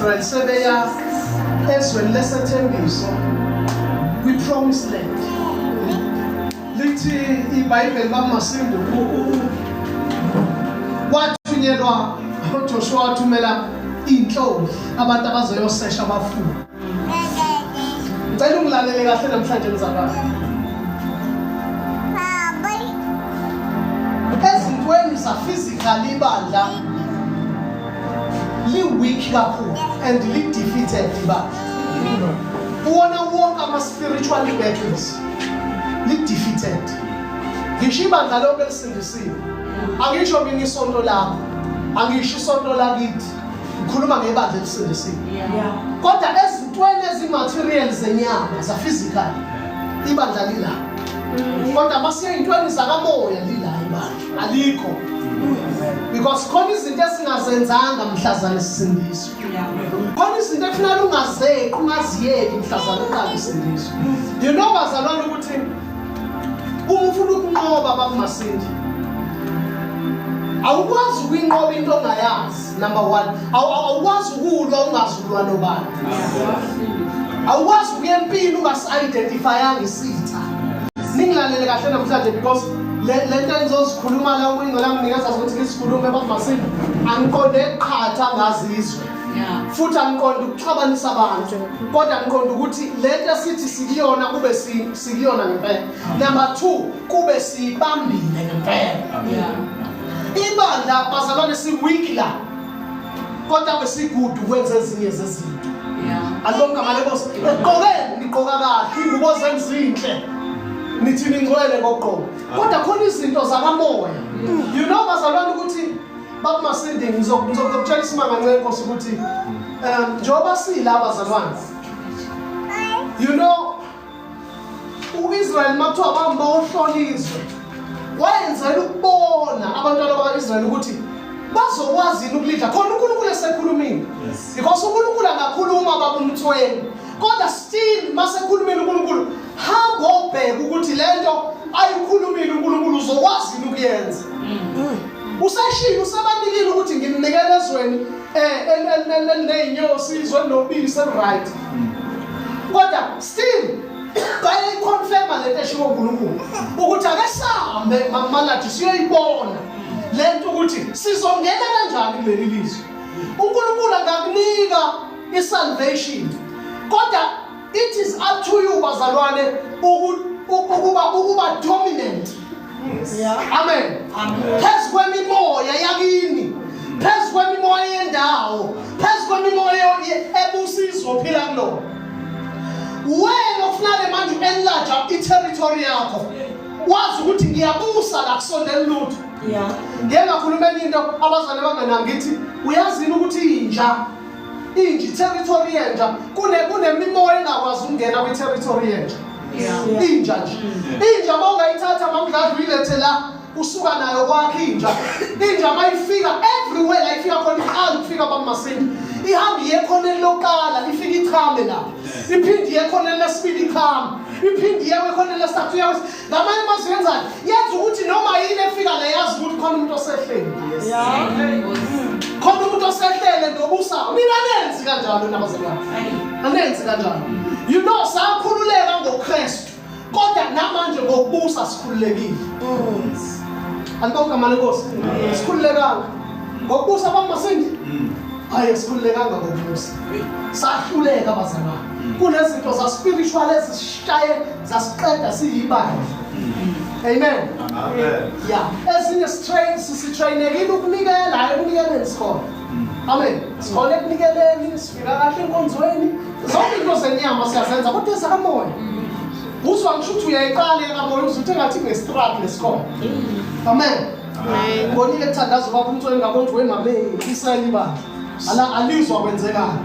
Israel sebeya ezweni lesethembiso kwi-promised land. Lithi iBhayibheli baMasindo wathunyelwa uJoshua wathumela inhloli abantu abazoyosesha abafundi. Ngicela ungilalele kahle namhlanje mzalwane. Ezintweni za-physical ibandla li-weak kakhulu and li-defeated ibandla. Uwona wonke ama-spiritual battles li-defeated. Ngisho ibandla lonke lisindisiwe. Angisho mina isonto lakho, angisho isonto lakithi. Ngikhuluma ngebandla elisindisiwe. Kodwa ezintweni ezimaterial zenyama za-physical ibandla lila. Kodwa masiya intweni zakamoya lila ibandla alikho. Because khona izinto esingazenzanga mhlazana sisindiswe. Khona izinto efanele ungaziyeki mhlazana uqala isindiswe. You know bazalwane ukuthi uma ufuna ukunqoba bakumasindi awukwazi ukuyinqoba into ongayazi. Number 1, awukwazi ukulwa ungazulwa nobani. Awukwazi ukuya empini ungasi-identifyanga isitha. Ningilalele kahle namhlanje because le nto engizozikhuluma la uNgcwele nginikeza ukuthi ngisikhulume bakumasindi angiqonde eqhatha ngazizwe. Futhi angiqonde ukuxabanisa abantu. Kodwa ngiqonde ukuthi le nto sithi sikuyona kube sikuyona ngempela. Number 2, kube sibambile ngempela. Ibandla bazalwane si-weak la. Kodwa besigudu ukwenza ezinye zezinto. Alonke amalebos ngiqoka kahle ingubo zenzinhle. Nithi ningcwele ngokugqoka. Kodwa khona izinto zakamoya. You know bazalwane ukuthi bakumasindi ngizokutshela isimanga ngeke Nkosi ukuthi njoba silaba bazalwane. You know uIsrael makuthiwa bamba ohlolizwe. Wayenzela ukubona abantwana bakaIsrael ukuthi bazokwazi ukulidla khona uNkulunkulu esekhulumile. Because uNkulunkulu angakhuluma babumthweni. Kodwa still masekhulumile uNkulunkulu hamba obheka ukuthi lento ayikhulumile uNkulunkulu uzokwazi ukuyenza. Usashilo usabanikile ukuthi ngimnikele ezweni nenyosi izwe nobisi right. Kodwa still bayayiconfirma lento eshiwo uNkulunkulu ukuthi akesambe mamalathi siyoyibona lento ukuthi sizongena kanjani kuleli lizwe. uNkulunkulu angakunika isalvation. Kodwa it is up to you bazalwane ukuba dominant. Amen. Phezu kwemimoya yakini, phezu kwemimoya yendawo, phezu kwemimoya ebusizwe ophila kulo. Wena ofunale manje enlarge i-territory yakho. Wazi ukuthi ngiyabusa la kusondela lutho. Ngiyakhuluma into abazane bangena ngithi uyazini ukuthi inja territory yenja kunemimoya engakwazi ukungena kwi-territory yenja. Inja nje. Inja mawungayithatha mamdlalo uyilethe la usuka nayo kwakhe inja. Inja mayifika everywhere la ifika khona iqala ukufika bakumasindi. Ihamba iye khona lokala ifika ichame la. Iphindi iye khona lesibili ichama. Iphindi iye khona lesithathu yawo. Ngamanye amazwi yenzani? Yenza ukuthi noma yini efika la yazi ukuthi khona umuntu osehlele. Khona umuntu osehlele nobusa. Mina nenzi kanjalo nabazalwane. Anenzi kanjalo. You know sakhululeka ngoKristu. Kodwa namanje ngokubusa sikhululekile. Alibonga malekosi. Sikhululekanga. Ngokubusa bakumasindi? Hayi sikhululekanga ngokubusa. Sahluleka bazalwane. Kunezinto za spiritual ezishaye zasiqeda siyibandla. Amen. Amen. Yeah. Ezinye sitrainekile ukunikela hayi ukunikeleni sikhona. Amen. Sikhona ekunikeleni sifika kahle enkonzweni. Zonke into zenyama siyazenza kodwa ezakamoya. Uzwa ngisho ukuthi uyayiqala ekamoya uzuthi ngathi ngestruggle sikhona. Amen. Amen. Bonile kuthandaza baba umthweni ngabonjweni mame isayibandla. Alizwa kwenzekani.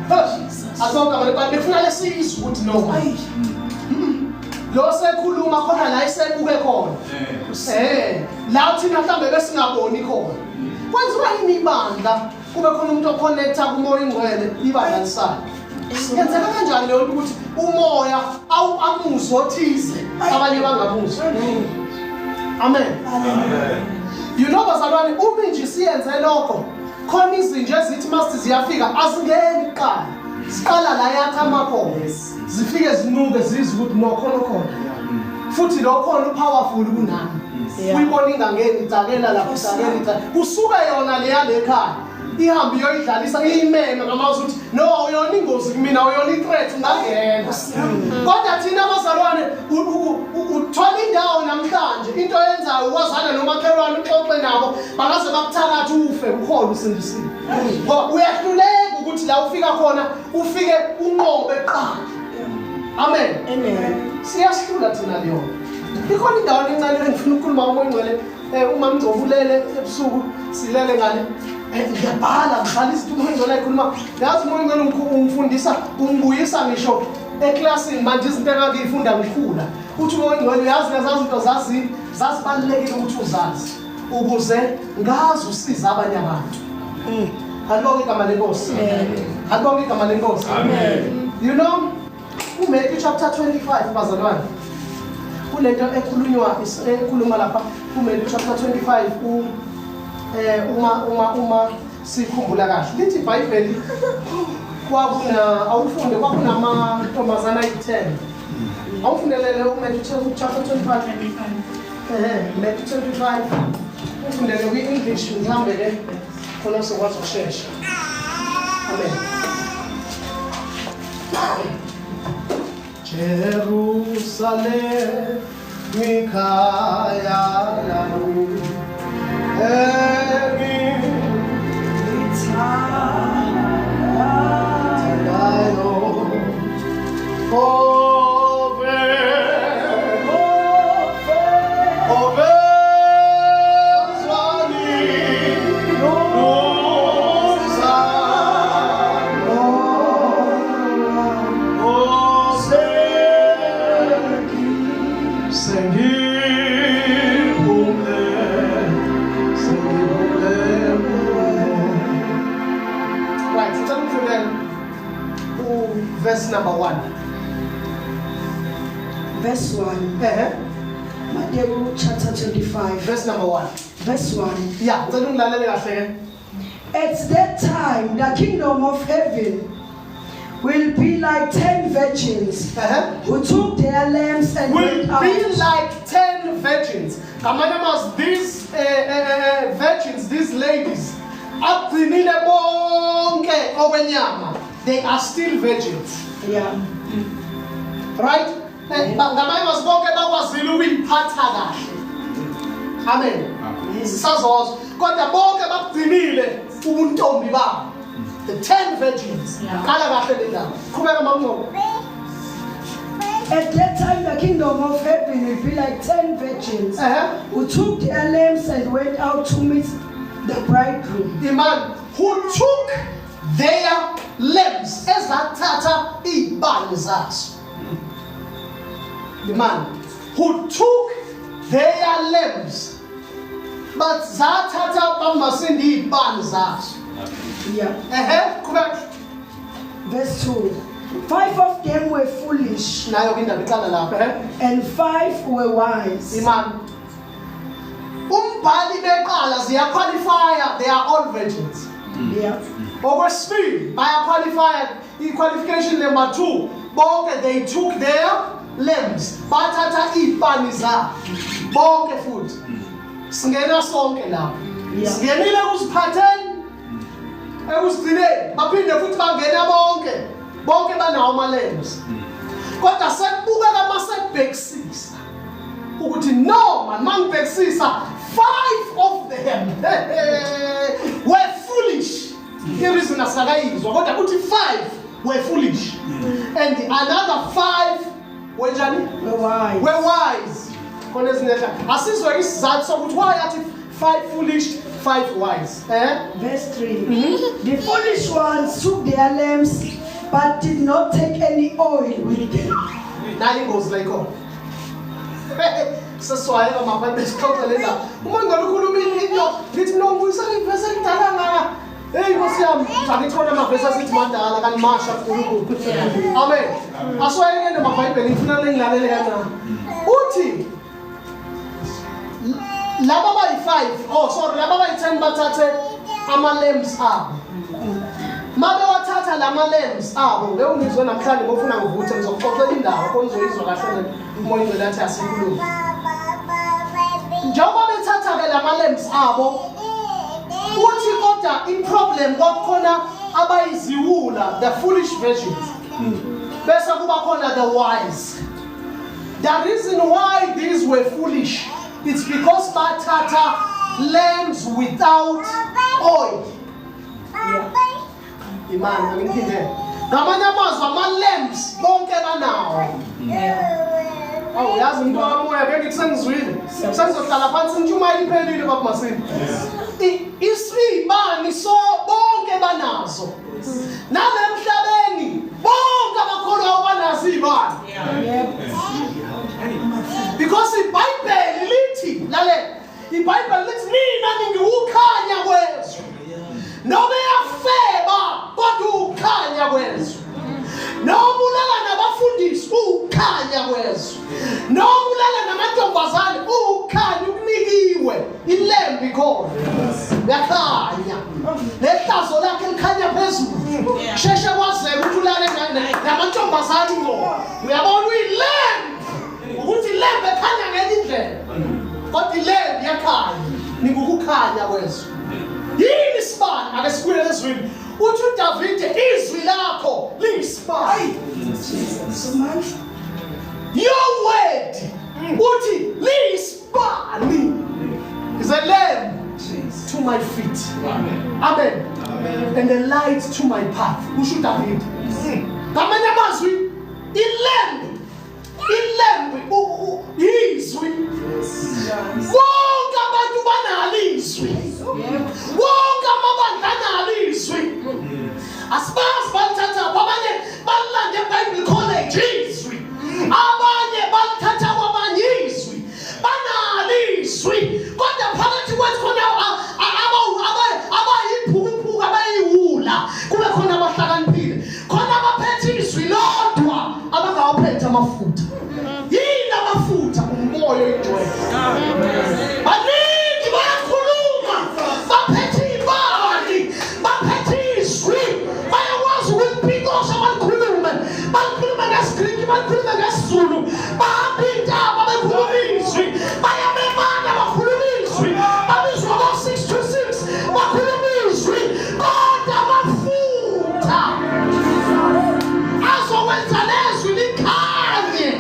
Asonke abantu befuna lesizwe ukuthi no. Lo sekhuluma khona la isebuke khona. La uthina mhlambe besingaboni khona. Kwenziwa yini ibandla kube khona umuntu oconnecta kumoya ingcwele ibandla lisana. Yenzeka kanjani leyo ukuthi umoya amuzwe othize abanye bangabuzwa. Amen. Amen. You know bazalwane uma nje siyenze lokho khona izinto ezithi masithi ziyafika azingeni kuqala siqala la yakha amakhono zifike zinuke zizwe ukuthi nokhona futhi lo khona powerful kunami uyibona ingangeni icakela lapho icakela kusuka yona le yale ekhaya ihambi yoyidlalisa iyimeme ngamazwi ukuthi no uyona ingozi kumina uyona i-threat ungangena kodwa thina abazalwane uthola indawo namhlanje into yenzayo ukwazana nomakhelwane uxoxe nabo bangaze bakuthakathe ufe ukhona usindisiwe ngoba uyahluleka ukuthi la ufika khona ufike unqobe eqala amen siyasihlula thina leyo ikhona indawo encane engifuna ukukhuluma ngomngcwele uma ngizobulele ebusuku silele ngale ngiyabhala ngibhala isithumo ngizolala ikhuluma yazi umoya ngene ungifundisa ungibuyisa ngisho eklasini manje izinto engangiyifunda ngikhula uthi umoya ngcwele yazi lezazi zinto zazibalulekile ukuthi uzazi ukuze ngazi usiza abanye abantu halibonke igama lenkosi halibonke igama lenkosi amen you know uMatthew chapter 25 bazalwane kulento ekhuluma lapha uMatthew chapter 25 uma sikhumbula kahle lithi iBhayibheli awufunde kwakunamantombazana ayi-10 awufundelele uMatthew chapter 25 Matthew 25 ufundele kwi-English ngihambele khona sokwazi ukushesha amen Jerusalem mikhaya lami Verse number 1. Verse 1. Matthew chapter 25. Verse number 1. Verse 1. Yeah. At that time, the kingdom of heaven will be like 10 virgins who took their lamps and went out. Will be like 10 virgins. These virgins, these ladies, they are still virgins. Yeah. Right? Amen. The 10 virgins. At that time, the kingdom of heaven will be like 10 virgins who took their lamps and went out to meet the bridegroom. Iman, who took their lamps as Tata Ibanzas. The man who took their lamps, but Zatata Bamasindi Banzas. Yeah. Correct. Verse 2. 5 of them were foolish, and 5 were wise. Iman. Umbali beqala ziya qualifier, they are all virgins. Yeah. Okwesibili baya qualified qualification number 2 bonke they took their lamps bathatha ipani zabo bonke futhi singena sonke lapho singenile kusiphatheni ekusigcineni baphinde futhi bangena bonke banawo ama lamps kodwa sekubukeka masebhekisisa ukuthi no man mangibhekisisa 5 of them were foolish. The reason is that 5 were foolish, and another 5 were wise. Why are 5 foolish, 5 wise? Verse 3. The foolish ones took their lamps, but did not take any oil with them. Now it goes like on. Seswayeka mabhayibheli esixoxelela uma ngalokhuluma into lithi nombuyisa ivesi elidala ngaka hey Nkosi yami ngithola amavesi asithi madala kanti masha kuNkulunkulu amen aswayekene mabhayibheli ngifuna lengilalele kancane uthi laba bayi5 laba bayi10 bathathe ama-lambs abo. Mabe wathatha lama-lambs abo, leyo ngizwe namhlanje ngofuna ngivuthe ngizokuxoxela indaba khona uzoyizwa kahle umoya ingcwele athi asikhulume. Njengoba bethatha-ke lama-lambs abo, uthi kodwa i-problem kwakukhona abayiziwula, the foolish virgins. Bese kuba khona the wise. The reason why these were foolish, it's because bathatha lambs without oil. Imani ngiphinde. Ngamanye amazwi ama-lambs bonke banawo. Awu yazi umuntu wamoya ke ngisengizwile. Sengizohlala phansi ntshumayela iphelile baba Masini. Isibani so bonke banazo. Nalemhlabeni bonke abakholwa banazo izibani. Because iBhayibheli lithi lalela, iBhayibheli lithi mina ngingukhanya kwezwe. Noma yafeba kodwa ukhanya kwezwe. Noma ulala nabafundisi ukhanya kwezwe. Noma ulala namantombazane ukhanya ukunikiwe ilembu ikhona. Yakhanya. Lehlazo lakhe likhanya phezulu. Sheshe kwazeke ukuthi ulale namantombazane ngo. Uyabona uyilembu. Ukuthi ilembu ekhanya ngenye indlela. Kodwa ilembu yakhanya. Ningukukhanya kwezwe. Yini isibani ake sibuye ezwini. Uthi uDavide izwi lakho liyisibani. Your word uthi liyisibani. Is a lamp to my feet. Amen. And a light to my path. Usho uDavide. Ngamanye amazwi ilembu izwi. Wonke abantu banalo izwi. Wonke amabandla analo izwi. Asibazi balithatha kwabanye balilande eBible College izwi. Abanye balithatha kwabanye izwi. Banalo izwi. Kodwa phakathi kwethu khona abayiphuku abayiwula. Kube khona abahlakaniphile. Khona abaphethe izwi lodwa abangawaphethe amafutha. Yini amafutha? Umoya oyingcwele. Baningi bayakhuluma, baphethe ibali, baphethe izwi, bayakwazi ukuliphikosha balikhulume, balikhulume ngesiGriki, balikhulume ngesiZulu, bahamba intaba bekhuluma izwi, bayabemana bakhuluma izwi, babizwa ngo-626 bakhuluma izwi, kodwa amafutha azokwenza lezwi likhanye.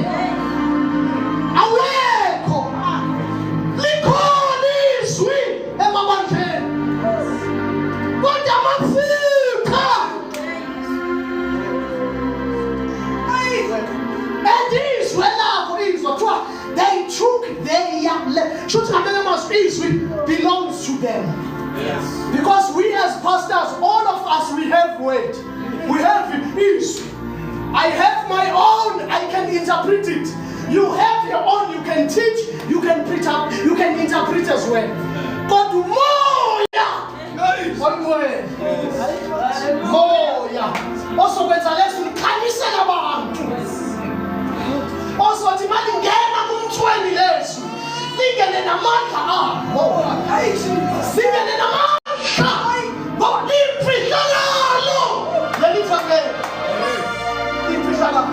Awekho. Likhona izwi emabandleni. Kodwa amafutha. And izwi lakho izwi kuthiwa they took their should ngamanye amazwi izwi belongs to them. Yes. Because we as pastors, all of us, we have word. We have izwi. I have my own, I can interpret it. You have your own, you can teach, you can preach up, you can interpret as well. But moya, moya. Also when Zalesu kanisa nabantu. Also timali ngena kumthweni lesu. Lingene namandla abo. Singene namandla. Ngoba lifihlakalo. Lelifake. Lifihlakalo.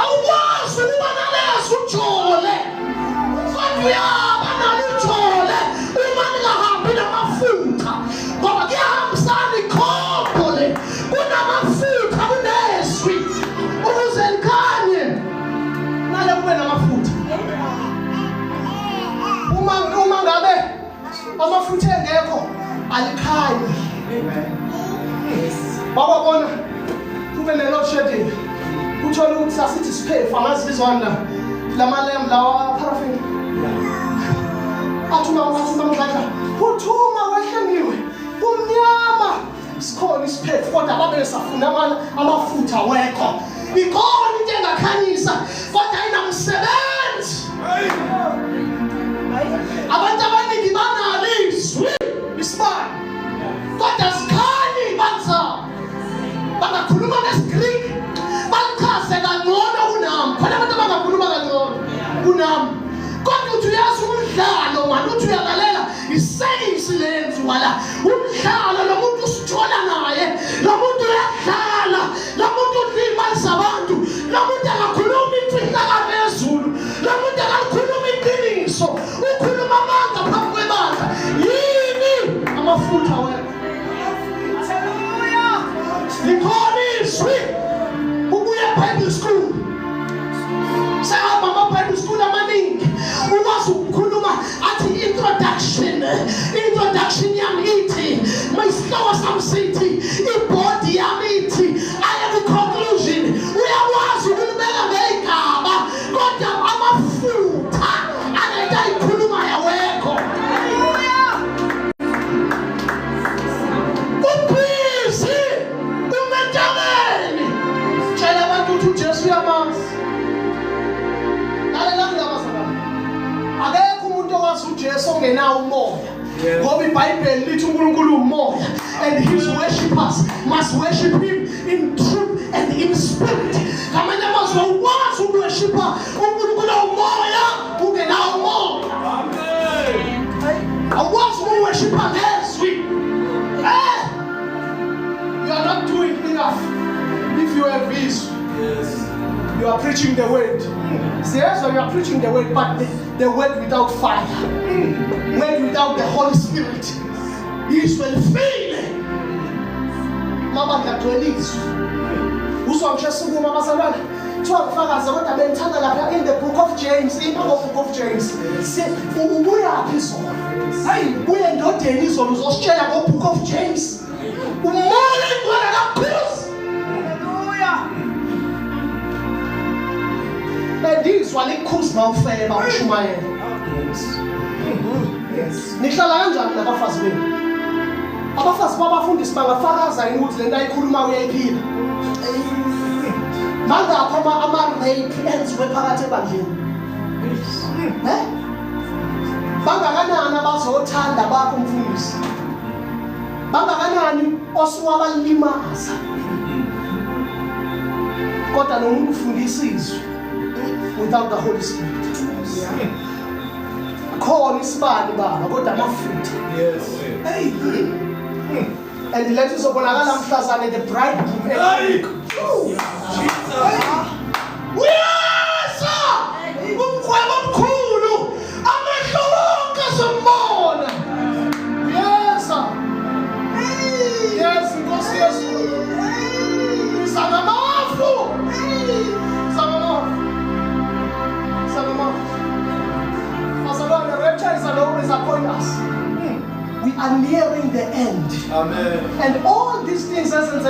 Awazi ubana leso ujole. Kodwa uyaba nalo ujole uma ningahambi namafutha. Ngoba kuyahambisana ikhophole. Kunamafutha kuneswi. Ukuze likhanye. Nale kube namafutha. Uma ngabe amafutha engekho alikhanyi. Babona kube ne-load shedding. Uthola ukuthi asithi siphefu amazizwana lamalembu lawa paraffin. Athuma ngakho. Uthuma wehleniwe. Umnyama. Sikhona isiphefu kodwa babe safuna amafutha wekho. Ikhona into engakhanyisa kodwa ayinamsebenzi. Abantu abaningi banalo izwi isibani. Kodwa sikhanyi banza. Bangakhuluma ngesiGriki. Balichaze kangcono kunami. Khona abantu abangakhuluma kangcono kunami. Kodwa uthi uyazi umdlalo manje uthi uyalalela isaying silenziwa la umdlalo lo muntu usithola naye lo muntu uyadlala lo muntu udlimalisa abantu lo muntu akakhuluma imfihlo phezulu lo muntu akakhuluma iqiniso ukhuluma amanga phambi kwebandla yini amafutha wena haleluya likhona izwi ubuye Bible school sahamba ama-Bible school amaningi ukwazi ukukhuluma athi introduction yami ithi mayisihloko sami sithi ibhodi yami ithi aya ku-conclusion uyakwazi ukulibeka ngey'gaba kodwa amafutha anento ayikhulumayo awekho ubhizi umentabeni tshela abantu ukuthi uJesu uyamazi akekho umuntu owazi uJesu ongenawo umoya ngoba iBhayibheli lithi uNkulunkulu umoya and his worshippers must worship him in truth and in spirit. Ngamanye amazwi ukwazi ukuworshipa uNkulunkulu umoya ungenawo umoya. Awukwazi ukuworshipa ngezwi. You are not doing enough if you have this. You are preaching the word. Yes, you are preaching the word, but the word without fire, word without the Holy Spirit, is will fail. Mama katolizwe. Uswamshesa ukuma masalwana. Twafakaza kodwa benithanda lapha in the book of James, in the book of James. Ubuya phezulu. Hayi, buye endodeni izolo uzositshela ngo book of James. Umoya ingcwele kakhulu. Bedizwa likhuzi mawufeba ushumayela. Nihlala kanjani nabafazi benu? Abafazi babafundisi bangafakaza ukuthi lento ayikhuluma uyayiphila. Mangapha ama-rape enziwe phakathi ebandleni. Bangakanani abazothanda bakho mfundisi? Bangakanani osuwabalimaza? Kodwa nomuntu ufundisa izwi without the Holy Spirit. Khona isibani baba kodwa amafutha. Yes. Hey. And let us obonakala mhlazane the bridegroom. Hey. Uyasa! Umkhwebo omkhulu amehlo wonke simbona. Uyasa! Hey! Yes, Nkosi Yesu. Sangamafu! Sangamafu! The rapture is always upon us. We are nearing the end. Amen. And all these things, as in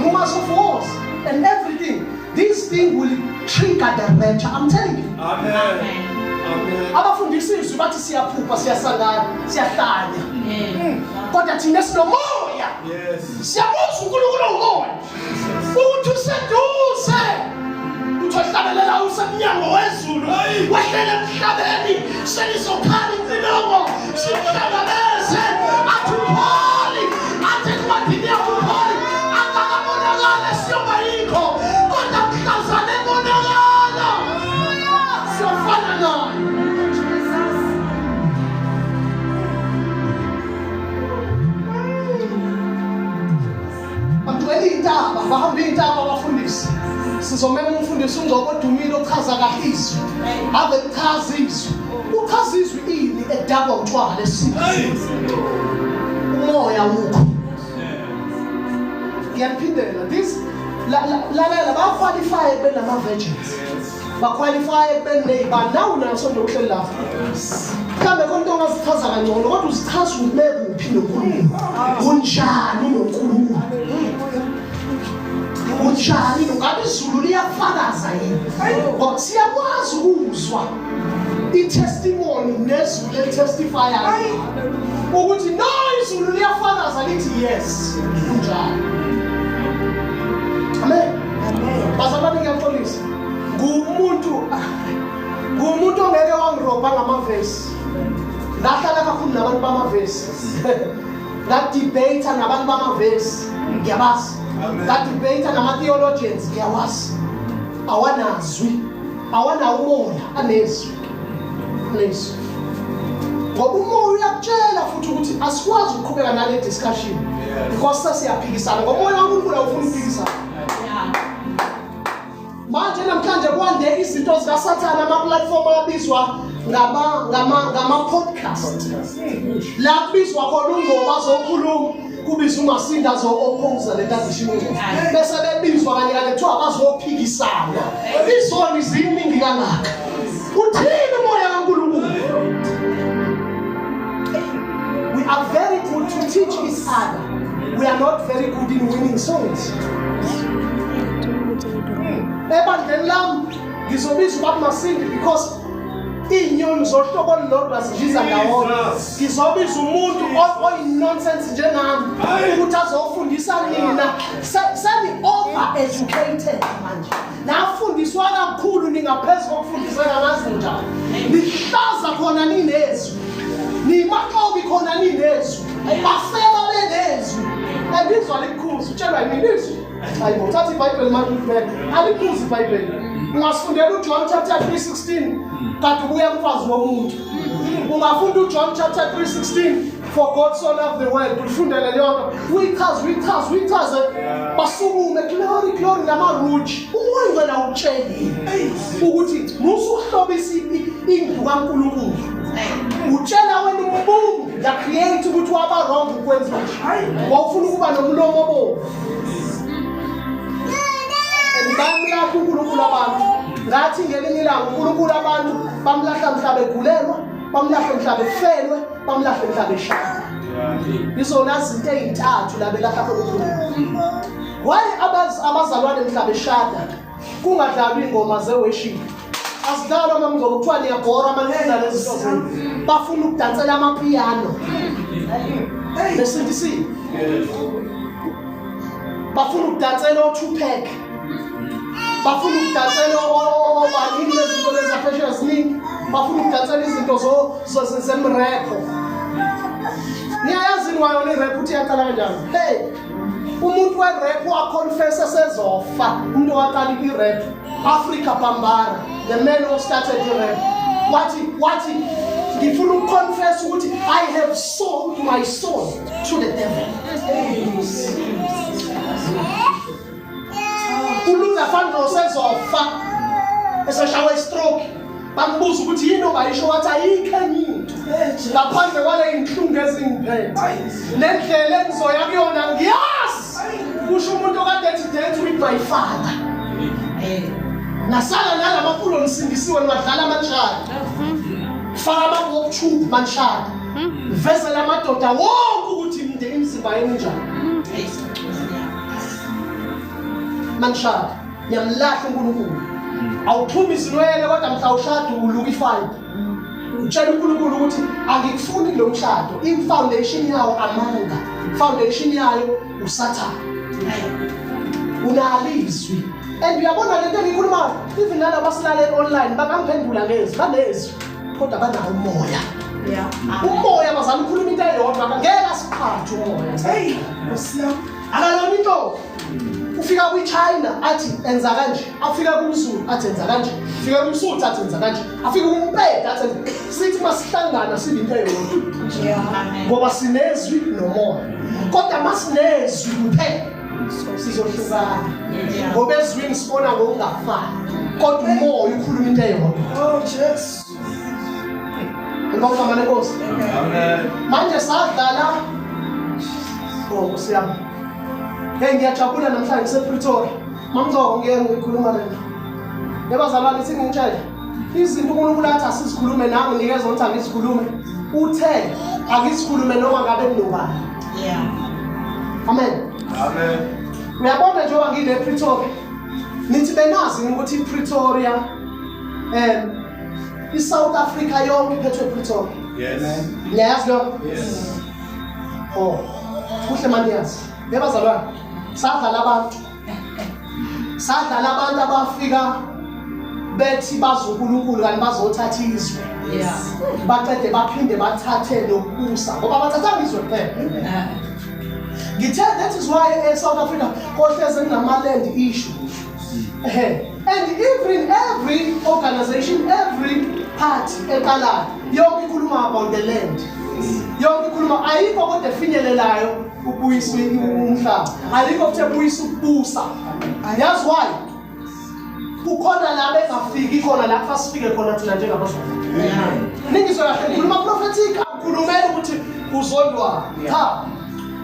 rumors of wars and everything, this thing will trigger the rapture. I'm telling you. Amen. Amen. Abafundisi bathi siyaphupha siyasangana siyahlanya. Kodwa thina sinomoya. Yes. Siyabuza uNkulunkulu umoya. Uthi useduze. Uthohlabelela usemnyango wezulu wehlele emhlabeni selizokhala inqilongo simhlangabeze athupoli athi kwathini yathupoli akakabonakala siyoba yikho kodwa mhlazane bonakala siyofana naye. Bagcwele intaba bahamba intaba abafundisi. Sizomema umfundisi ungokodumile ochaza kahle izwi. Ave lichaza izwi. Uchaza izwi ini edaba utshwala lesizwe. Umoya wukho. Ngiyaphindela this la ba qualify benama virgins. Ba qualify beneba now naso ndokuhlela lapha. Kambe konke ongazichaza kangcono kodwa uzichaza umebe uphi noNkulunkulu. Unjani noNkulunkulu? Unjani ngabe izulu liyafakaza yini? Ngoba siyakwazi ukuzwa i-testimony nezulu elitestifyayo ukuthi no izulu liyafakaza lithi yes unjani. Amen. Bazalwane ngiyaxolisa. Ngumuntu ongeke wangirobha ngamavesi. Ngahlala kakhulu nabantu bamavesi. Ngadebate nabantu bamavesi. Ngiyabazi. That debate nama-theologians ngiyawazi awanazwi awanawo umoya anezwi ngoba umoya uyakutshela futhi ukuthi asikwazi ukuqhubeka nale discussion because sesiyaphikisana ngomoya kaNkulunkulu awufuni ukuphikisana. Manje namhlanje kwande izinto zikaSathane ama-platform abizwa ngama-podcast. La kubizwa khona ungoba zokhuluma, kubizwa uMasinda zo-oppose le ntation. Bese bebizwa kanye kuthiwa abazophikisana. Izoni ziningi kangaka. Uthini umoya kaNkulunkulu? We are very good to teach each other. We are not very good in winning souls. Ebandleni lami ngizobiza uBaba Masindi because inyoni zohlobo olulodwa zijiza ndawonye. Ngizobiza umuntu oyi-nonsense njengami ukuthi azofundisa nina. Sani-over educated manje. Nafundiswa kakhulu ningaphezulu kokufundiseka ngazinja. Nihlaza khona ninezwi. Nimaqobi khona ninezwi. Bafeba benezwi. Ebizwa likhuzi utshelwa yini izwi? Hayibo uthatha iBhayibheli manje ubheke. Alikhuzi iBhayibheli. Ungasifundela uJohn chapter 3:16 kanti ubuya umfazi womuntu. Ungafunda uJohn chapter 3:16 for God so loved the world. Ufundele leyo nto. Wichaze basukume glory glory namaruji. Umoya wena utsheli ukuthi musuhlobisa indlu kaNkulunkulu. Utshela wena umbungu la create ukuthi waba wrong ukwenza. Wawufuna ukuba nomlomo obo. Bamlahla uNkulunkulu abantu. Ngathi ngelinye ilanga uNkulunkulu abantu bamlahla mhlaba egulelwa, bamlahla mhlaba efelwe, bamlahla mhlaba eshaya. Izona izinto ezintathu la belahla uNkulunkulu. Why abazalwane mhlaba eshada kungadlalwa ingoma ze-worship? Asidlalwa mamngoko kuthiwa niyabhora manina lezi zinto. Bafuna ukudansela amapiano. Besindisi. Bafuna ukudansela o-Tupac. Bafuna ukudansela obanini lezinto lezafashion ziningi. Bafuna ukudansela izinto zemrepho. Niyayazi wayo le rap uthi yaqala kanjani? Hey, umuntu we-rap waconfessa sezofa. Umuntu waqala i-rap Africa Bambara, the man who started the rap. Wathi ngifuna ukuconfess ukuthi I have sold my soul to the devil. Ulutha Vandross sezofa eseshawe stroke. Bambuza ukuthi yini ongasho wathi ayikho enye into ngaphandle kwale inhlungu ezingiphethe. Nendlela engizoya kuyona ngiyazi. Kusho umuntu okade ethi date with my father. Nasala nalamaculo nisindisiwe nwadlala amanjani. Faka amabokutube manshada. Vezela amadoda wonke ukuthi imizimba yenu njani. Manshada yamlahla uNkulunkulu. Awuphumi izinwele kodwa mhla ushada uluka ifile. Utshela uNkulunkulu ukuthi angikufuni lo mshado. I-foundation yawo amanga. Foundation yayo uSathane. Unalizwi. And uyabona lento engikhuluma even nalabo asilale online bangangiphendula ngezwi banezwi kodwa banawo umoya. Umoya bazama ukukhuluma into eyodwa ngeke asiphathe umoya. Hey, Nkosi akalona into. Ufika kwiChina athi enza kanje, afika kuMzulu athi enza kanje, ufika kuMsuthu athi enza kanje, afika kuMpedi athi sithi masihlangana sibe into eyodwa. Ngoba sinezwi nomoya. Kodwa masinezwi kuphela sizohlukana. Ngoba ezwini sibona ngokungafani. Kodwa umoya ukhuluma into eyodwa. Oh Jesus. Ngibonga Nkosi. Amen. Manje sadlala Nkosi yami. Hey ngiyajabula namhlanje ngisePretoria. Mamnzoko ngeke ngikhuluma lento. Yabazalwane singintshela. Izinto uNkulunkulu athi asizikhulume nami ngeke zonke angizikhulume. Uthe akisikhulume noma ngabe kunobani. Yeah. Amen. Amen. Uyabona njengoba ngile Pretoria. Nithi benazi ukuthi iPretoria iSouth Africa yonke iphethwe Pretoria. Yes. Yazi lo? Yes. Oh. Kuhle manje yazi. Yabazalwane sadlala abantu abafika bethi bazonkulunkulu kanti bazothatha izwe. Yeah. Baqede baphinde bathathe lokubusa ngoba bathatha izwe kuphela. That is why South Africa kohleze kunama-land issue. And even every organization, every party eqalayo yonke ikhuluma about the land. Yonke ikhuluma ayikho kodwa efinyelelayo ukubuyisa umhlaba. Ayikho futhi ebuyisa ukubusa. Yazi why? Kukhona la bengafiki khona la fasifike khona thina njengabazalwane. Ningizwe kahle ngikhuluma prophetic akukhulumela ukuthi uzondwa. Cha.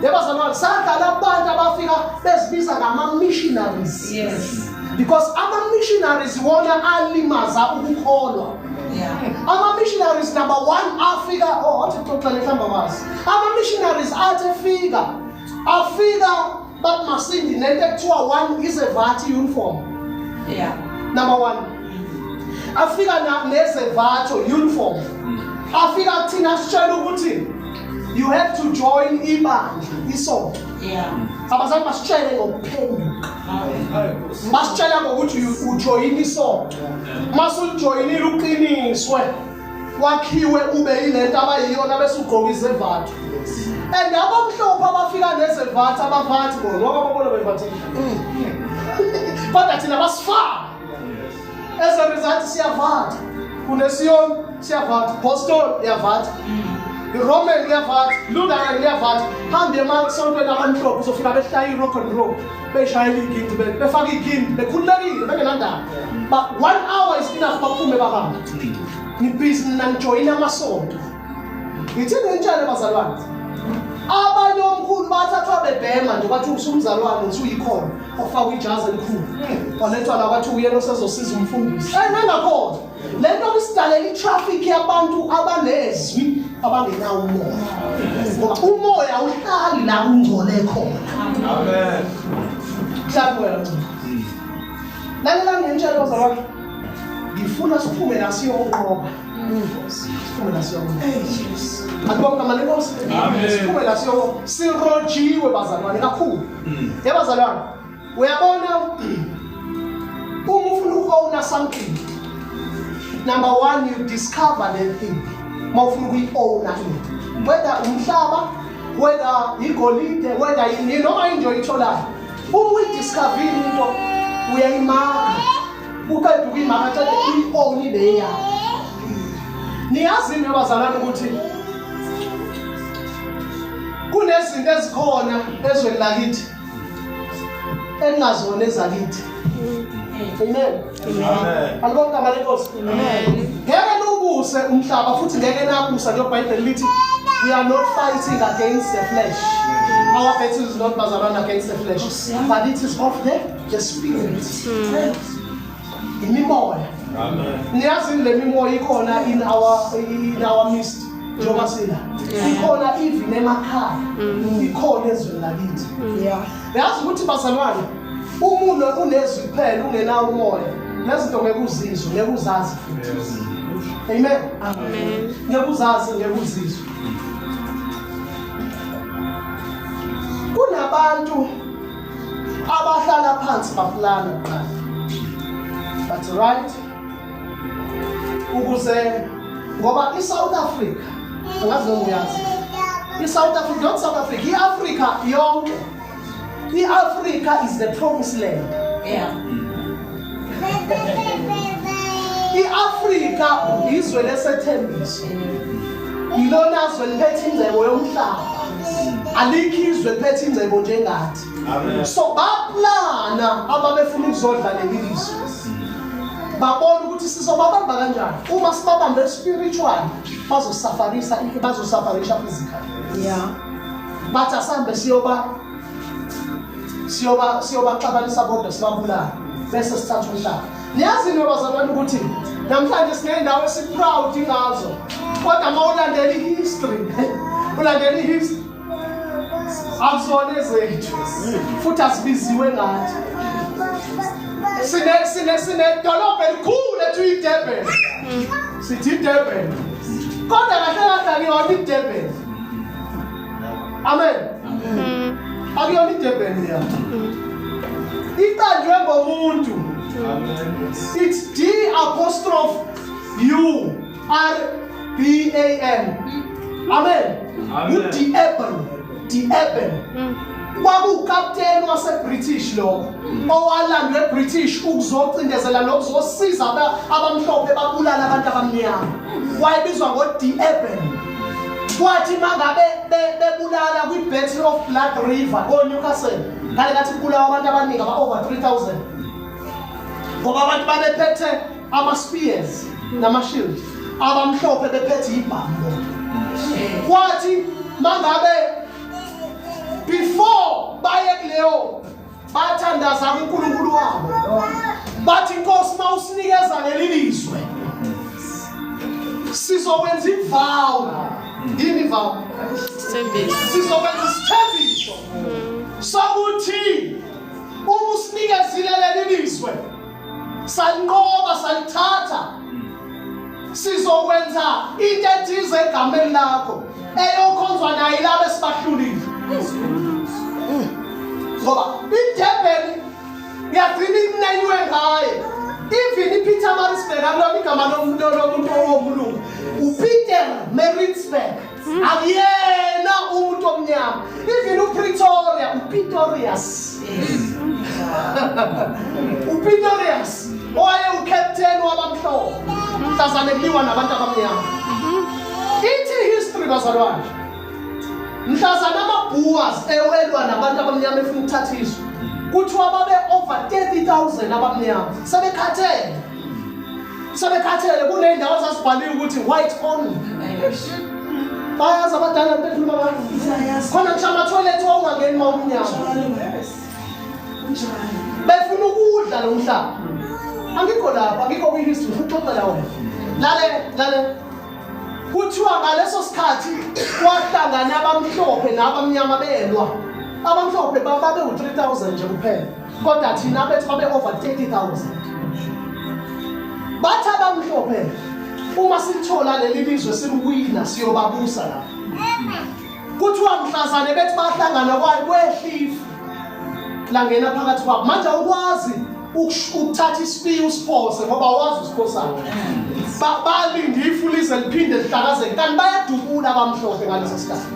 Yabazalwane sadala abantu abafika bezibiza ngama missionaries. Yes. Because ama missionaries wona alimaza ukukholwa. Ama missionaries number 1 afika athi xoxele mhlamba kwazi. Ama missionaries afika but masindi nento ekuthiwa 1 is a VAT uniform. Yeah. Number 1. Afika nezevatho uniform. Afika kuthina sitshela ukuthi you have to join ibandla isonto. Yeah. Abazali basitshele ngokuphenduka. Basitshela ngokuthi ujoin isonto. Masujoyinile uqiniswe. Wakhiwe ube yilento abayiyona bese ugqoka izevatho. And abamhlophe abafika nezevatho abavathi bona ngoba babona bevathi. Kodwa thina basifaka. As a result siyavatha. Kunesion siyavatha. Boston siyavatha. Roman liyavatha, Lutheran liyavatha. Hambe emasontweni abamhlophe uzofika behlaya rock and roll. Beshayela igidi befaka igidi bekhululekile bengenandaba. But 1 hour is enough baphume bahamba. Ngibhizi nangijoyina amasonto. Ngithini ngitshele bazalwane. Abanye omkhulu bathathwa bebhema nje bathi usumzalwane usuyikhona ofaka ijazi elikhulu. Walethwa la bathi uyena osezosiza umfundisi. Nangakhona. Lento isidalela itraffic yabantu abanezwi abangenawo umoya. Ngoba umoya uhlali la ungcole khona. Amen. Hlapho Lalela ngitshela bazalwane. Ngifuna siphume la siyonqoba. Siphume la siyonqoba. Akubonga amanenkosi. Amen. Siphume la siyonqoba. Sirojiwe bazalwane kakhulu. Yabazalwane. Uyabona uma ufuna ukuona something. Number 1 you discover that thing. Mawufuna ukuyi-own it. Whether umhlaba, whether igolide, whether yini noma injo itholayo. Uma uyidiscover into uyayimaka. Uqeda ukuyimaka thathe uyi-own ibe yakho. Niyazi abazalwane ukuthi kunezinto ezikhona ezweni lakithi engazona ezakithi. Amen. Amen. Alibonga amanenkosi. Amen. Ngeke nubuse umhlaba futhi ngeke nabusa njengoba iBhayibheli lithi we are not fighting against the flesh. Our battle is not bazalwane against the flesh, but it is of the spirit. Imimoya. Amen. Niyazi le mimoya ikhona in our midst. Njengoba sila. Ikhona even emakhaya. Ikhona ezweni lakithi. Yeah. Yazi ukuthi bazalwane umuntu unezwi kuphela ungenawo umoya. Nezinto ngeke uzizwe, ngeke uzazi futhi. Amen. Amen. Ngeke uzazi, ngeke uzizwe. Kunabantu abahlala phansi baplana kuqala. That's right. Ukuze ngoba iSouth Africa angazi noma uyazi. iSouth Africa, not South Africa, iAfrica yonke. iAfrica is the promised land. Yeah. iAfrica izwe lesethembiso. Ilona zwe liphethe ingcebo yomhlaba. Alikho izwe liphethe ingcebo njengathi. Amen. So baplana ababefuna ukuzodla lelizwe. Babona ukuthi sizobabamba kanjani. Uma sibabambe spiritual bazosafarisha physical. Yeah. Bathi asambe siyoba xabanisa bodwa sibabulala bese sithatha umhlaba. Niyazi nobazalwane ukuthi namhlanje sinendawo esiproud ngazo. Kodwa mawulandela ihistory, ulandela ihistory akuzona ezethu. Futhi asibiziwe ngathi. Sine dolobha elikhulu ethu iDurban. Sithi iDurban. Kodwa kahle akuyona iDurban. Amen. Akuyona iDurban ya. Iqanjwe ngomuntu. Amen. It's D'_URBAN. Amen. Amen. The Durban. Kwakukapteni wase-British lo owalandwe British ukuzocindezela nokuzosiza abamhlophe babulala abantu abamnyama. Wayebizwa ngo-D-Eben. Kwathi mangabe bebulala kwi-Battle of Blood River ko-Newcastle, ngale kathi kubulawa abantu abaningi over 3,000. Ngoba abantu babephethe ama-spears nama-shield, abamhlophe bephethe ibhambo. Kwathi mangabe before baye kuleyo bathandaza uNkulunkulu wabo, bathi Nkosi mawusinikeza leli lizwe sizokwenza ivow. Yini ivow? Sizokwenza isithembiso sokuthi uma usinikezile leli lizwe salinqoba salithatha, sizokwenza into ethize egameni lakho eyokhonzwa nayo labo esibahlulile. Ngoba iDurban ngiyagcina inenywe ngaye. Even iPietermaritzburg akulona igama lomuntu owomlungu. uPeter Maritzburg akuyena umuntu omnyama. Even uPretoria uPitorius. uPitorius owaye ucaptain wabamhlophe mhlazane kuliwa nabantu abamnyama. Ithi history bazalwane, mhlazana amabhuwas ewelwa nabantu abamnyama efuna ukuthathiswa, kuthiwa babe over 30,000 abamnyama sebekhathele kunendawo zasibhaliwe ukuthi white only. Bayazi abadala bekhuluma abantu khona ngisho ama-toilet wawungangeni uma umnyama befuna ukudla lo mhlaba. Angikho lapha, angikho kwi-history ukuxoxela wena. Lale kuthiwa ngaleso sikhathi kwahlangana abamhlophe nabamnyama belwa. Abamhlophe babe u-3,000 nje kuphela, kodwa thina bethu babe over 30,000. Bathi abamhlophe uma sithola leli lizwe siluwina siyobabusa la. Kuthiwa mhlazane bethi bahlangana kwehlifu langena phakathi kwabo. Manje ukwazi ukuthatha isifiyo usipose ngoba wazi usiphosana. Balinde ifu lize liphinde lihlakazeke kanti bayadubula abamhlophe ngaleso sikhathi.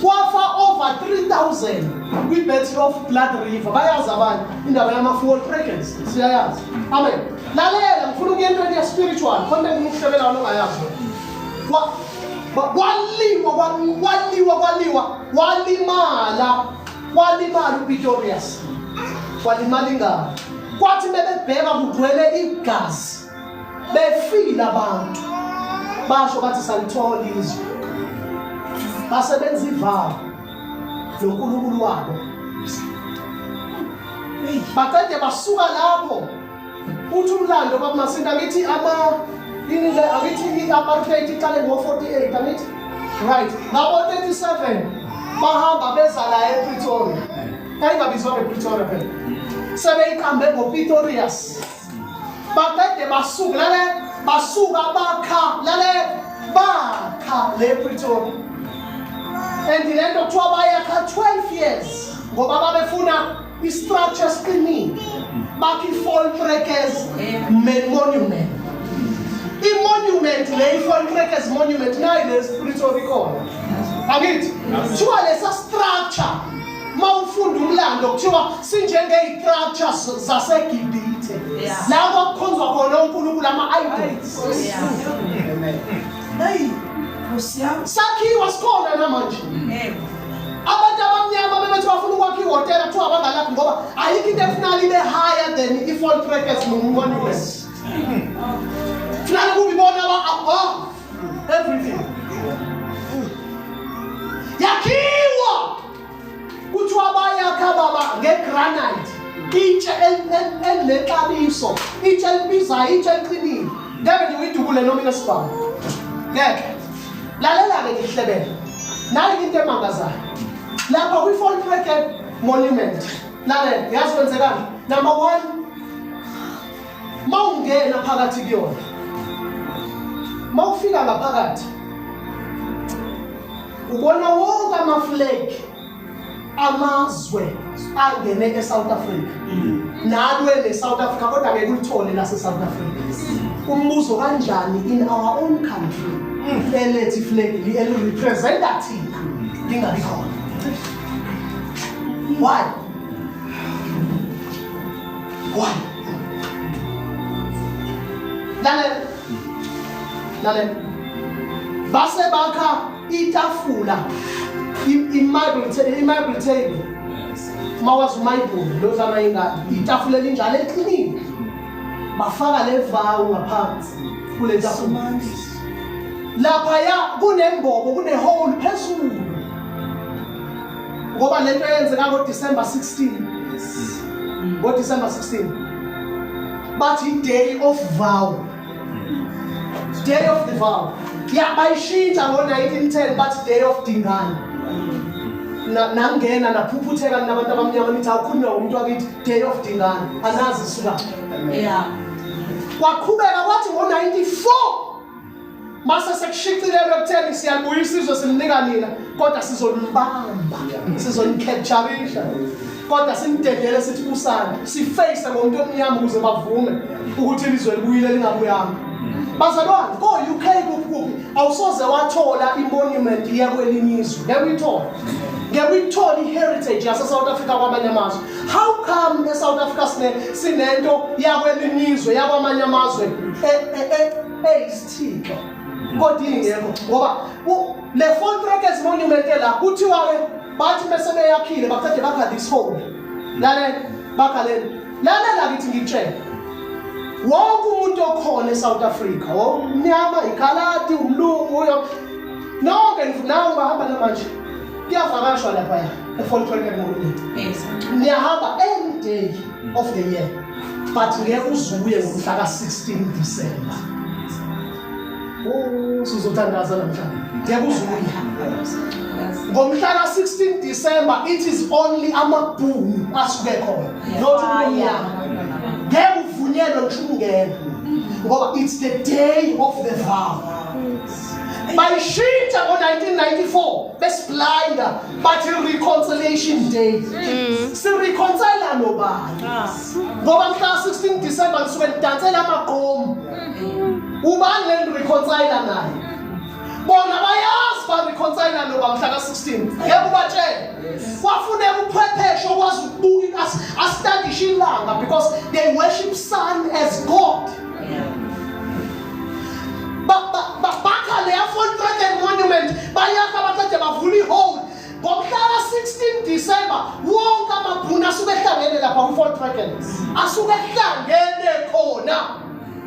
Kwafa over 3,000 kwi-Battle of Blood River. Bayazi abantu indaba yama-full breakers, siyayazi. Amen. Lalela ngifuna ukuya entweni ye-spiritual khona ngikuhlebela wona ongayazi. Walimala uPitorius. Walimala ingalo. Kwathi bebebheka kugcwele igazi. Befila abantu. Basho bathi salithola izwe. Basebenza ivow loNkulunkulu wabo. Bakade basuka lapho. Uthi umlando babumasinda ngithi i-apartheid iqale ngo-48 angithi? Right. Ngabo-37 bahamba beza la ePretoria. Ayingabizwa ngePretoria phela. Sebeyiqambe ngoPitorius. Bakade basuka bakha le Pretoria. And lento kuthiwa bayakha 12 years ngoba babefuna i-structure screening. Bakhi Voltrekkers monument. I-monument le Voltrekkers monument nayo le Pretoria khona. Angithi kuthiwa lesa structure mawufunda umlando kuthiwa sinjenge-structures zaseGibhithe la kwakukhonzwa khona uNkulunkulu ama-idols. Sakhiwa sikhona namanje. Abantu abamnyama bebethi bafuna ukwakha ihhotela kuthiwa bangalaphi ngoba ayikho into efuna libe higher than i-Voltrekkers monument. Funeka kubibona above everything. Yakhiwa kuthiwa bayakha baba ngegranite, itshe elinexabiso, itshe elibizayo, itshe eliqinile. Ngeke nje uyidubule noma inesibhamu. Ngeke. Lalela-ke ngihlebele. Nayi into emangazayo. Lapha kwi-Voltrekker monument. Lalela, yazi kwenzekani? Number 1, mawungena phakathi kuyona. Mawufika ngaphakathi. Ubona wonke ama-flag amazwe angene eSouth Africa. Nalwe neSouth Africa kodwa ngeke ulithole la eSouth Africa. Umbuzo kanjani in our own country elethi flag eli representative lingabi khona. Why? Why? Lalela. Base bakha itafula i-marble table. Mawazi umayibhulu lo zama ingadi itafula elinjalo eqinile. Bafaka le vawu ngaphansi kule tafula. Lapha ya kunembobo kunehole phezulu. Ngoba lento yenzeka ngoDecember 16. NgoDecember 16. But day of vow. Day of the vow. Yeah, bayishintsha ngo-1910 but day of dingane. Nangena naphuphutheka nabantu abamnyama nithi awukhulunywa umuntu wakithi day of dingane. Anazi isuka. Yeah. Waqhubeka kwathi ngo-94 mase sekushicilelwe ekutheni siyalibuyisa isizwe simnika nina kodwa sizolibamba sizolikhepcharisha kodwa simdedele sithi kusana siface ngomuntu omnyama ukuze bavume ukuthi ilizwe libuyile lingabuyanga. Bazalwane ko UK kuphi awusoze wathola imonument yakwelinye izwe. Ngeke uyithola iheritage yase South Africa kwamanye amazwe. How come eSouth Africa sinento yakwelinye izwe yakwamanye amazwe eyisithixo? Kodwa ingekho ngoba le Fontrek monument la kuthiwa ke bathi bese beyakhile baqede bakha this hole. Lalela kithi ngitshela. Wonke umuntu okhona eSouth Africa, omnyama, ikhalati, umlungu uyo nonke nawo bahamba namanje. Kuyavakashwa lapha eFontrek monument. Niyahamba any day of the year. But ngeke uzuye ngomhla ka-16 December. Sizothandaza namhlanje. Ngeke uzuye. Ngomhla ka-16 December it is only amabhunu asuke khona. Not umnyama. Ngeke uvunyelwe ngishungena. Ngoba it's the day of the vow. Bayishintsha ngo-1994 besiblinder bathi reconciliation day. Sireconcile nobani? Ngoba mhla 16 December nisuke nidansela amaqomo. Ubani lenireconcile naye? Bona bayazi bareconcile noba mhla ka-16. Ngeke ubatshele. Kwafuneka ubuchwepheshe okwazi ukubuka asitandisha ilanga because they worship sun as God. Bakha leya Fontrek monument bayakha baqede bavula ihole. Ngomhla ka-16 December wonke amabhunu asuke ehlangene lapha ku-Fontrek asuke ehlangene khona.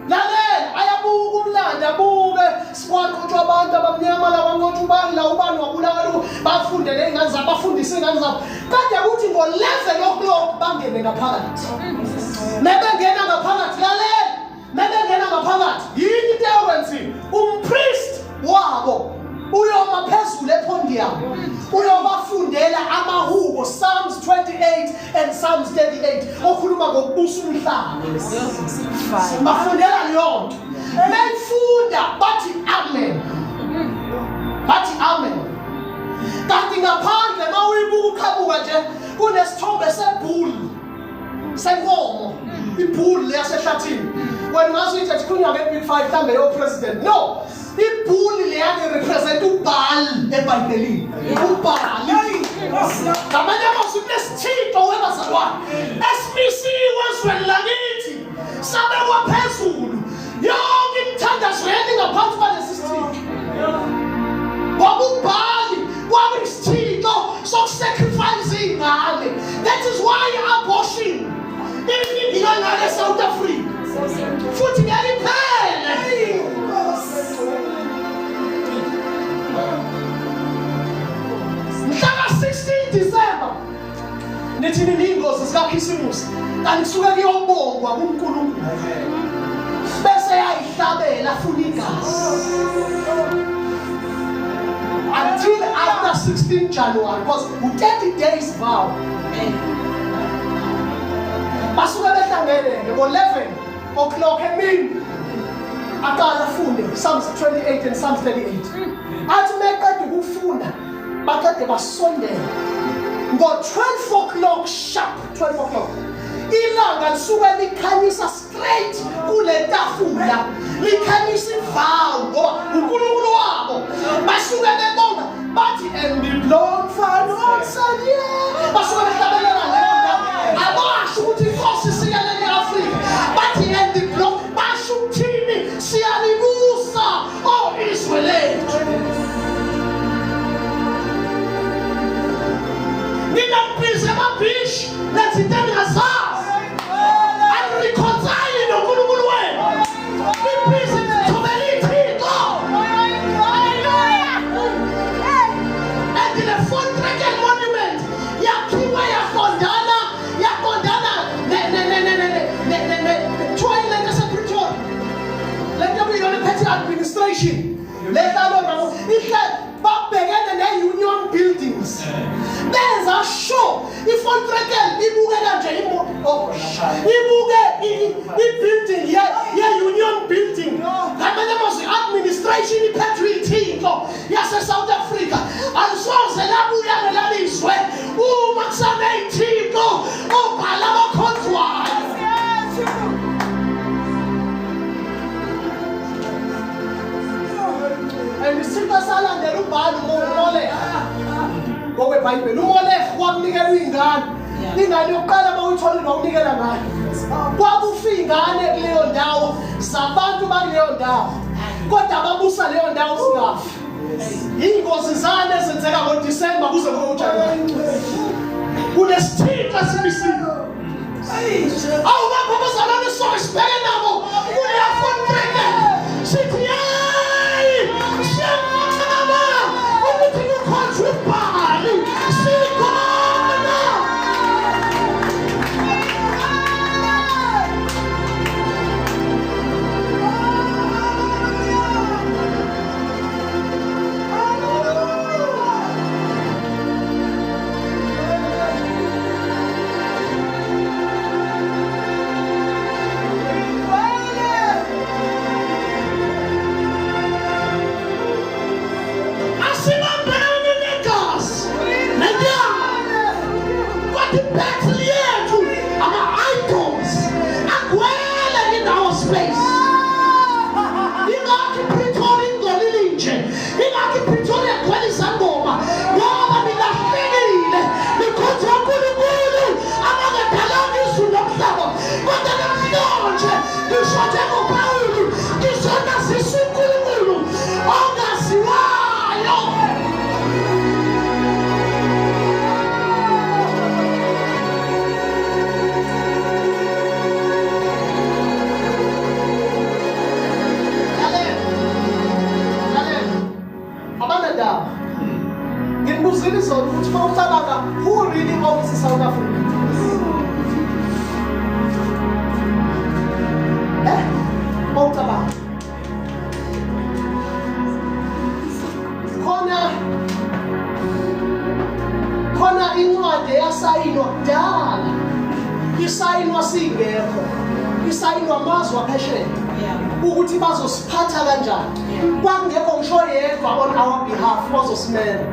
Lalela ayabuka umlando abuke sikwaqhutshwa abantu abamnyama la wanqotshwa ubani la ubani wabulawa bafunde nezingane zabo bafundise izingane zabo kade kuthi ngo-11 o'clock bangene ngaphakathi. Nebengena ngaphakathi lalela nebengena ngaphakathi yini into eyokwenziwa umpriest wabo uyoma phezulu epodium uyobafundela amahubo Psalms 28 and Psalms 38 okhuluma ngokubusa umhlaba. Bafundela yonke befunda bathi amen. Kanti ngaphandle mawuyibuka uqhabuka nje kunesithombe sebhulu senkomo ibhulu leyasehlathini. When ngazi ukuthi kukhulunywa ngeBig 5 mhlambe yo president no ibhulu leyake represent uBaal eBhayibhelini. uBaal ngamanye amazwi kunesithixo webazalwane esimisiwe ezweni lakithi sabekwa phezulu yonke imithandazo yeni ngaphansi kwalesi sithixo. Ngoba uBaal kwakuyisithixo sokusacrifice ingane. That is why abortion ingangale eSouth Africa futhi ngaliphele. Mhla ka-16 December nithi ningozi sikaKhisimusi kanti kusuke kuyobongwa kuNkulunkulu bese yayihlabela afuna igazi until after 16 January because 30 days vow. Basuke behlangene ngo-11 o'clock emini aqala afunde Psalms 28 and Psalms 38. Athi meqeda ukufunda baqede basondela ngo-12 o'clock sharp 12 o'clock ilanga lisuke likhanyisa straight kule tafula likhanyisa ivow ngoba uNkulunkulu wabo basuke bebonga bathi and be blown for Lord son yeah basuke izwe lethu. Ngingambiza amabhishi lethi tengazazi anireconcile noNkulunkulu wenu. Ibhizi thobela iThixo. And the Fontaine Monument yakhiwa yaqondana toilet esePretoria. Let them be on the petty administration. Let them babhekene ne-union buildings. Benza sure iFontaine ibukeka nje ibuke i-building ye-union building. Ngamanye amazwi administration iphethwe iThixo yase-South Africa. Alisoze labuya ngelalizwe uma kusane iThixo obhala abakhonzwayo. And isithixo salandela ubhalo uMoleha ngokweBhayibheli. uMoleha wakunikela ingane. Ingane yokuqala mawuyitholile wakunikela ngayo. Kwakufa ingane kuleyo ndawo zabantu bakuleyo ndawo. Kodwa babusa leyo ndawo singafi. Ingozi zane ezenzeka ngoDisemba kuze kube uJanuwari. Kunesithixo esibisiwe. Awubapha abazalwane sonke sibheke nabo kuleya Fontaine. Sithi yeyi siyamncama ukuthi kukhonjwe ibhali sikhona. Who really owns South Africa? Moutaba. Khona incwadi yasayinwa kudala. Isayinwa singekho. Isayinwa amazwe aphesheya. Ukuthi bazosiphatha kanjani. Kwakungekho ngisho yedwa on our behalf bazosimela.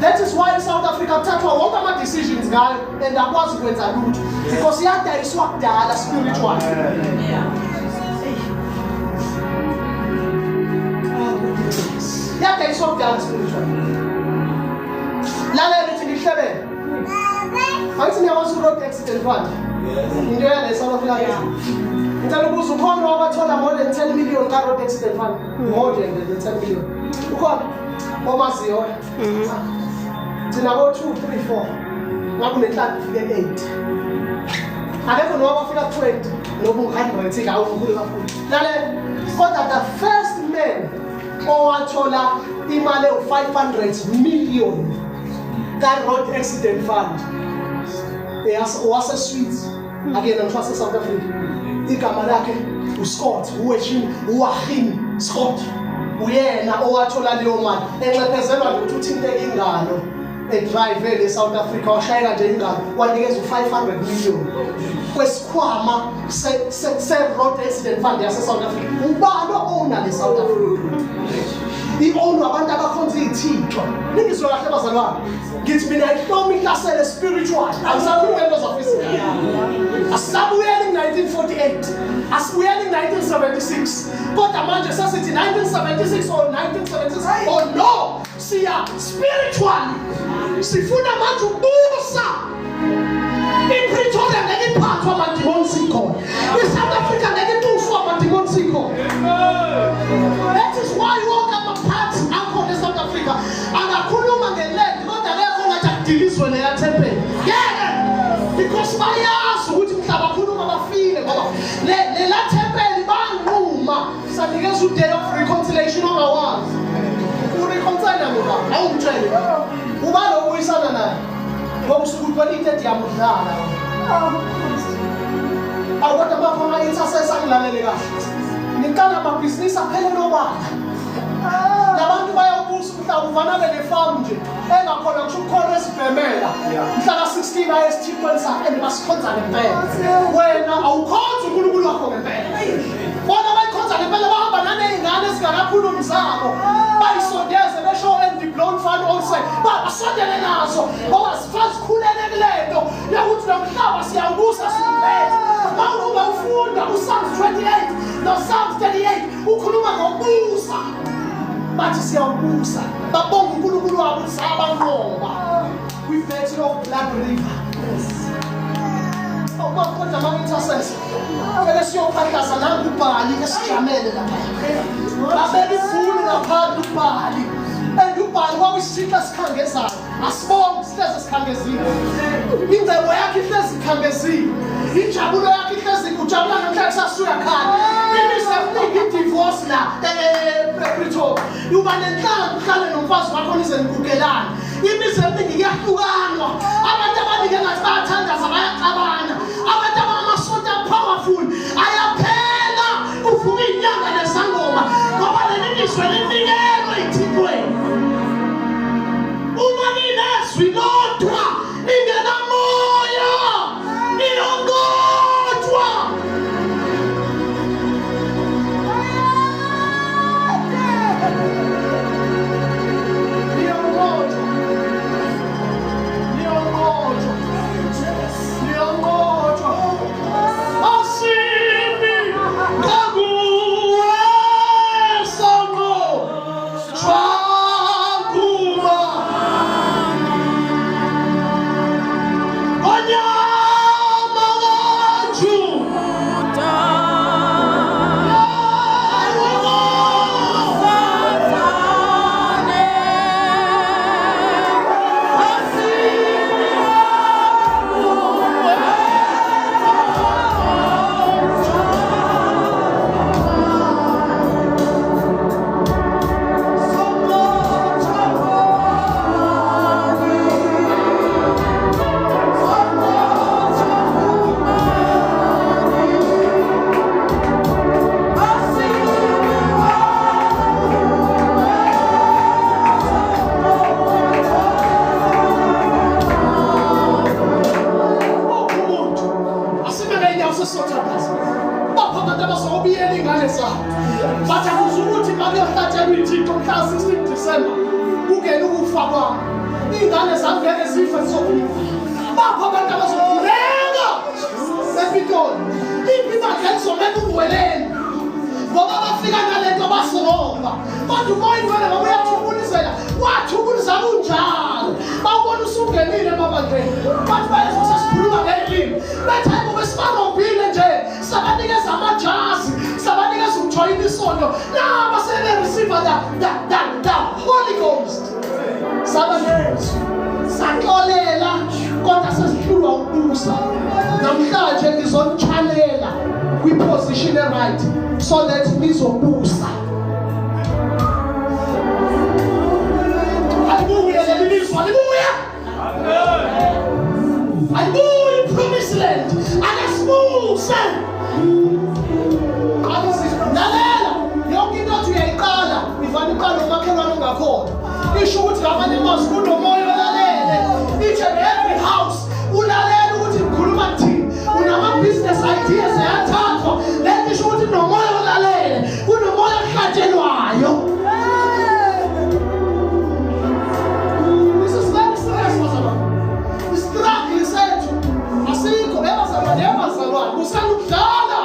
That is why South Africa kuthathwa wonke ama decisions ngayo and akwazi ukwenza lutho because iyadayiswa kudala spiritual. Iyadayiswa kudala spiritual. Lalela lithi lihlebele. Angithi niyawazi road accident fund. Into yale South Africa. Ngicela ukubuza ukhona wabathola more than 10 million ka road accident fund. More than 10 million. Ukhona omaziyo. Thina ko 2 3 4 ngabe nenhlanhla ifike 8 akekho noma wafika 20 nobu 100 awukhulu kakhulu lalela kodwa the first man owathola imali u500 million ka road accident fund wase Swiss akena ngifase South Africa igama lakhe uScott uWahim Scott uyena owathola leyo mali enxephezelwa ukuthi uthinteke ingalo edrive le South Africa washayeka nje ingalo wanikeza u500 million kwesikhwama se road accident fund yase South Africa. Ubani owner le South Africa? I-own abantu abakhonza iThixo. Ningizwe kahle bazalwane. Ngithi mina ihloma ihlasele spiritual. Angisakhuluma into zofisika. Asabuyela in1948. Asibuyela in1976. Kodwa manje sasithi 1976 or 1976. Oh no! Siya spiritually. Sifuna manje ubusa. iPretoria ngeke iphathwe amadimoni sikhona. ISouth Africa ngeke ituswe amadimoni sikhona. That is why wonke amaphathi akhona eSouth Africa angakhuluma ngeland kodwa ngeke ngathi akudiliswe leya temple. Ngeke. Because bayazi ukuthi mhlaba khuluma bafile ngoba le la temple banquma sanikeza uday of reconciliation ongawazi. Ureconcile ngoba awumtshele. Uba lo uyisana naye. Ngoba usukuthi kwalite yamudlala. Awukodwa bapha ama intercessor ngilalele kahle. Nikala amabhizinisi aphele nobala. Nabantu bayabuza mhlawumbe ufanele nefarm nje engakhona kusho ukhona esibhemela mhla ka16 ayesithipelisa basikhonza ngempela wena awukhonza uNkulunkulu wakho ngempela bona bayikhonza ngempela bahamba nanezingane ezingakakhulumi zabo bayisondeze besho endiblown fan also basondele nazo ngoba sifazi khulene kulento yakuthi namhlaba siyawubusa siphethe mawuba ufunda uPsalms 28 no Psalms 38 ukhuluma ngokubusa bathi siyawubusa babonga uNkulunkulu wabo sabanqoba kwi-Battle of Blood River. Awubakhona ama-intercessor kumele siyophathaza nangu uBhali esijamele lapha babeka ifuni ngaphandle uBhali and uBhali kwakuyisithixo esikhangezayo asibonge sihlezi esikhangezile ingcebo yakhe ihlezi ikhangezile injabulo yakhe ihlezi ujabula namhlanje sasuya khaya imisebenzi idivorce la Pretoria uba nenhlamba uhlale nomfazi wakho nize nikukelana imisebenzi iyahlukanwa abantu abanike ngathi bayathandaza bayaxabana abantu abamasonto powerful ayaphela uvuka inyanga nesangoma ngoba leli lizwe linikelwe ithixweni uma ninezwi lodwa ingenamoya iyongodwa. Holy Ghost. Saxolela kodwa sesihlulwa ukubusa. Namhlanje ngizonichalela kwi-position right so that nizobusa. Hallelujah, hallelujah. Hallelujah, promised land. Anasibusa. Lalela, yonke into uyayiqala, ivana iqala umakhelwane ongakhona. Isho ukuthi ngabanye amazwi kunomoya olalele. Each and every house ulalele ukuthi ngikhuluma kuthini. Unama-business ideas ayathathwa. Lento isho ukuthi kunomoya olalele. Kunomoya ohlatshelwayo. This is very serious, bazalwane. Istruggle sethu asikho ebazalwane kusaludlala.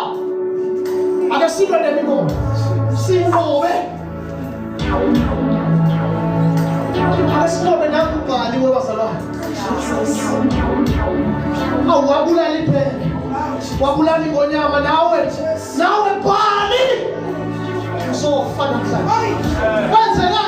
Ake silwe nemibono. Sinqobe. Asinobe nakubhali webazalwane. awabulali phela wabulali ngonyama nawe bhali uzofana mhlanje kwenzeka